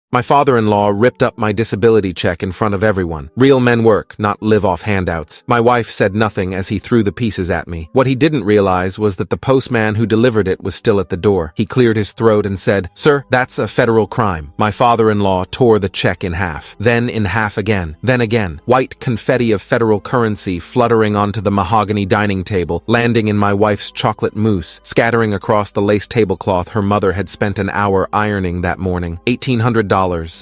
My father-in-law ripped up my disability check in front of everyone. Real men work, not live off handouts. My wife said nothing as he threw the pieces at me. What he didn't realize was that the postman who delivered it was still at the door. He cleared his throat and said, "Sir, that's a federal crime." My father-in-law tore the check in half, then in half again, then again. White confetti of federal currency fluttering onto the mahogany dining table, landing in my wife's chocolate mousse, scattering across the lace tablecloth her mother had spent an hour ironing that morning. $1,800.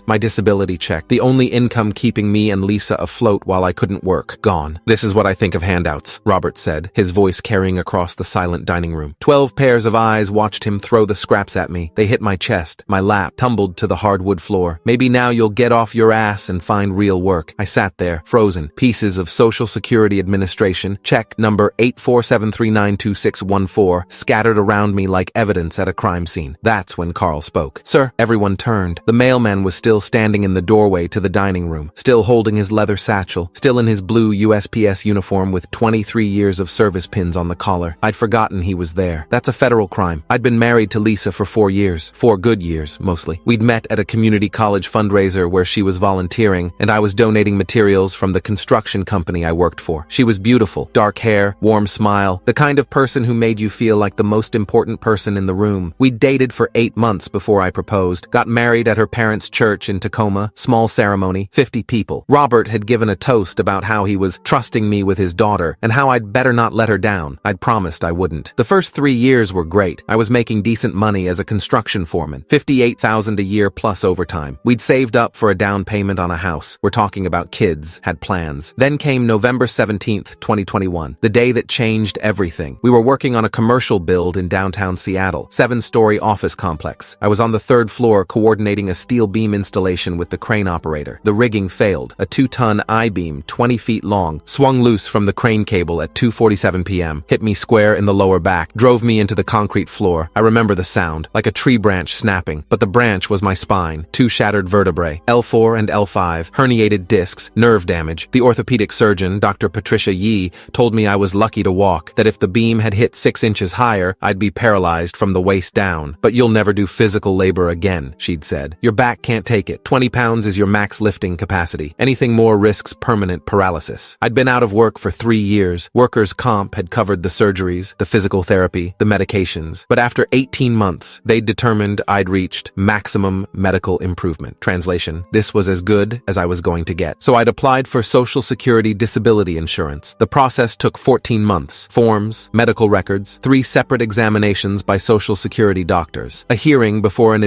My disability check, the only income keeping me and Lisa afloat while I couldn't work, gone. "This is what I think of handouts," Robert said, his voice carrying across the silent dining room. 12 pairs of eyes watched him throw the scraps at me. They hit my chest. My lap tumbled to the hardwood floor. "Maybe now you'll get off your ass and find real work." I sat there, frozen. Pieces of Social Security Administration, check number 847392614, scattered around me like evidence at a crime scene. That's when Carl spoke. "Sir." Everyone turned. The mailman was still standing in the doorway to the dining room, still holding his leather satchel, still in his blue USPS uniform with 23 years of service pins on the collar. I'd forgotten he was there. "That's a federal crime." I'd been married to Lisa for 4 years. 4 good years, mostly. We'd met at a community college fundraiser where she was volunteering, and I was donating materials from the construction company I worked for. She was beautiful, dark hair, warm smile, the kind of person who made you feel like the most important person in the room. We'd dated for 8 months before I proposed, got married at her parents' church in Tacoma, small ceremony, 50 people. Robert had given a toast about how he was trusting me with his daughter and how I'd better not let her down. I'd promised I wouldn't. The first 3 years were great. I was making decent money as a construction foreman, $58,000 a year plus overtime. We'd saved up for a down payment on a house. We're talking about kids, had plans. Then came November 17th, 2021, the day that changed everything. We were working on a commercial build in downtown Seattle, 7-story office complex. I was on the 3rd floor coordinating a steel beam installation with the crane operator. The rigging failed. A 2-ton I-beam, 20 feet long, swung loose from the crane cable at 2:47 p.m., hit me square in the lower back, drove me into the concrete floor. I remember the sound, like a tree branch snapping, but the branch was my spine. 2 shattered vertebrae, L4 and L5, herniated discs, nerve damage. The orthopedic surgeon, Dr. Patricia Yee, told me I was lucky to walk, that if the beam had hit 6 inches higher, I'd be paralyzed from the waist down. "But you'll never do physical labor again," she'd said. "Your back can't take it. 20 pounds is your max lifting capacity. Anything more risks permanent paralysis." I'd been out of work for 3 years. Workers' comp had covered the surgeries, the physical therapy, the medications. But after 18 months, they'd determined I'd reached maximum medical improvement. Translation: this was as good as I was going to get. So I'd applied for Social Security disability insurance. The process took 14 months. Forms, medical records, 3 separate examinations by Social Security doctors, a hearing before an